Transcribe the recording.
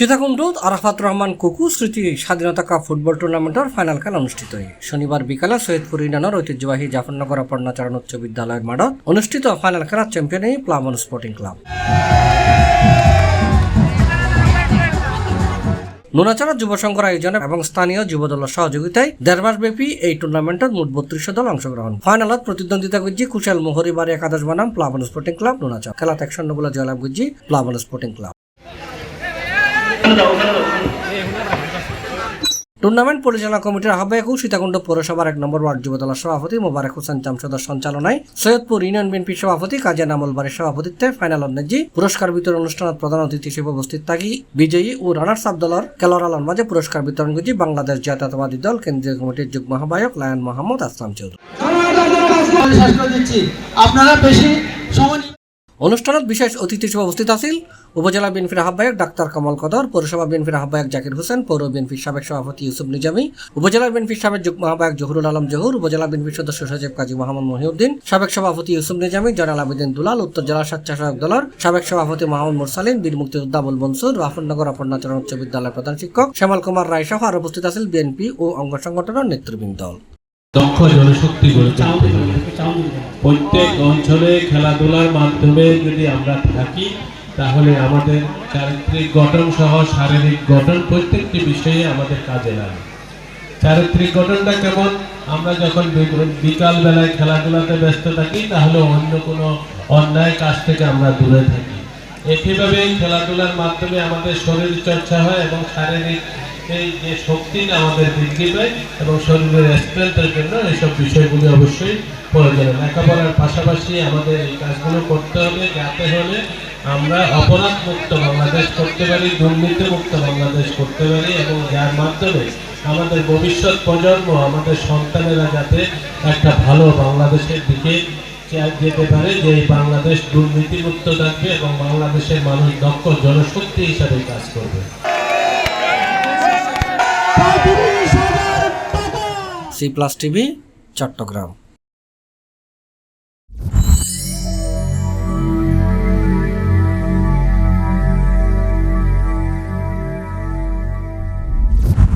সীতাকুণ্ড আরাফাত রহমান কুকু স্মৃতি স্বাধীনতা কাপ ফুটবল টুর্নামেন্টের ফাইনাল খেলা অনুষ্ঠিত হয় শনিবার বিকালে সৈয়দপুর ইউনিয়নের ঐতিহ্যবাহী জাফরনগর অপর্ণাচরণ উচ্চ বিদ্যালয়ের মাঠত অনুষ্ঠিত ফাইনাল খেলার চ্যাম্পিয়ন এই প্লাবন স্পোর্টিং ক্লাব। নুনাচাড়া যুব সংঘর আয়োজনে এবং স্থানীয় যুব দলের সহযোগিতায় 1.5 মাসব্যাপী এই টুর্নামেন্টত মোট 32 দল অংশগ্রহণ। ফাইনালত প্রতিদ্বন্দ্বিতা করছে কুশাল মোহরিবাড়ি একাদশ বনাম প্লাবন স্পোর্টিং ক্লাব নুনাচাড়া। খেলাত 1-0 গোলে জয়লাভ করছে প্লাবন স্পোর্টিং ক্লাব। টুর্নামেন্ট পরিচালনা কমিটির আহ্বায়ক ও সীতাকুণ্ড পৌরসভার 1 নম্বর ওয়ার্ড যুব দলের সভাপতি মোবারক হোসেন জামশেদের সঞ্চালনায় সৈয়দপুর ইউনিয়ন বিএনপির সভাপতি কাজী নামুল বাড়ির সভাপতিত্বে ফাইনাল অন্যায্য পুরস্কার বিতরণ অনুষ্ঠানত প্রধান অতিথি হিসেবে উপস্থিত থাকি বিজয়ী ও রানার্স আপ দলের খেলোয়াড়ার মাঝে পুরস্কার বিতরণ করছে বাংলাদেশ জাতীয়তাবাদী দল কেন্দ্রীয় কমিটির যুগ্ম আহ্বায়ক লায়ন মোহাম্মদ আসলাম চৌধুরী। অনুষ্ঠানত বিশেষ অতিথি হিসেবে উপস্থিত আছেন উপজেলা বিএনপির আহ্বায়ক ডাক্তার কামাল কদর, পৌরসভা বিএনপির আহ্বায়ক জাকির হোসেন, পৌর বিএনপির সাবেক সভাপতি ইউসুফ নিজামী, উপজেলা বিএনপির সাবেক যুগ্ম আহ্বায়ক জহুরুল আলম জহুর, উপজেলা বিএনপির সদস্য সচিব কাজী মোহাম্মদ মহিউদ্দিন, সাবেক সভাপতি ইউসুফ নিজামী, জয়নাল আবেদিন দুলাল, উত্তর জেলা স্বেচ্ছাসেবক দলের সাবেক সভাপতি মাহমুদ মুরসালিন, বীর মুক্তিযোদ্ধা আবুল মনসুর, রাফনগর অপর্ণাচরণ উচ্চ বিদ্যালয়ের প্রধান শিক্ষক শ্যামল কুমার রায় সহ আর উপস্থিত আছেন বিএনপি ও অঙ্গ সংগঠনের নেতৃবৃন্দ। দক্ষ জনশক্তি গড়ে তুলতে হবে। প্রত্যেক অঞ্চলে খেলাধুলার মাধ্যমে যদি আমরা থাকি তাহলে আমাদের চারিত্রিক গঠন সহ শারীরিক গঠন প্রত্যেকটি বিষয়ে আমাদের কাজে লাগে। চারিত্রিক গঠনটা কেমন? আমরা যখন বিকাল বেলায় খেলাধুলাতে ব্যস্ত থাকি তাহলে অন্য কোনো অন্যায় কাজ থেকে আমরা দূরে থাকি। একইভাবে খেলাধুলার মাধ্যমে আমাদের শরীর চর্চা হয় এবং শারীরিক এই যে শক্তিটা আমাদের বৃদ্ধি পায় এবং শরীরের স্ট্রেংথের জন্য এইসব বিষয়গুলি অবশ্যই প্রয়োজন। লেখাপড়ার পাশাপাশি আমাদের এই কাজগুলো করতে হবে যাতে হলে আমরা অপরাধ মুক্ত বাংলাদেশ করতে পারি, দুর্নীতি মুক্ত বাংলাদেশ করতে পারি এবং যার মাধ্যমে আমাদের ভবিষ্যৎ প্রজন্ম, আমাদের সন্তানেরা যাতে একটা ভালো বাংলাদেশের দিকে যেতে পারে, যে এই বাংলাদেশ দুর্নীতিমুক্ত থাকবে এবং বাংলাদেশের মানুষ দক্ষ জনশক্তি হিসাবে কাজ করবে। C+ TV Chittagong.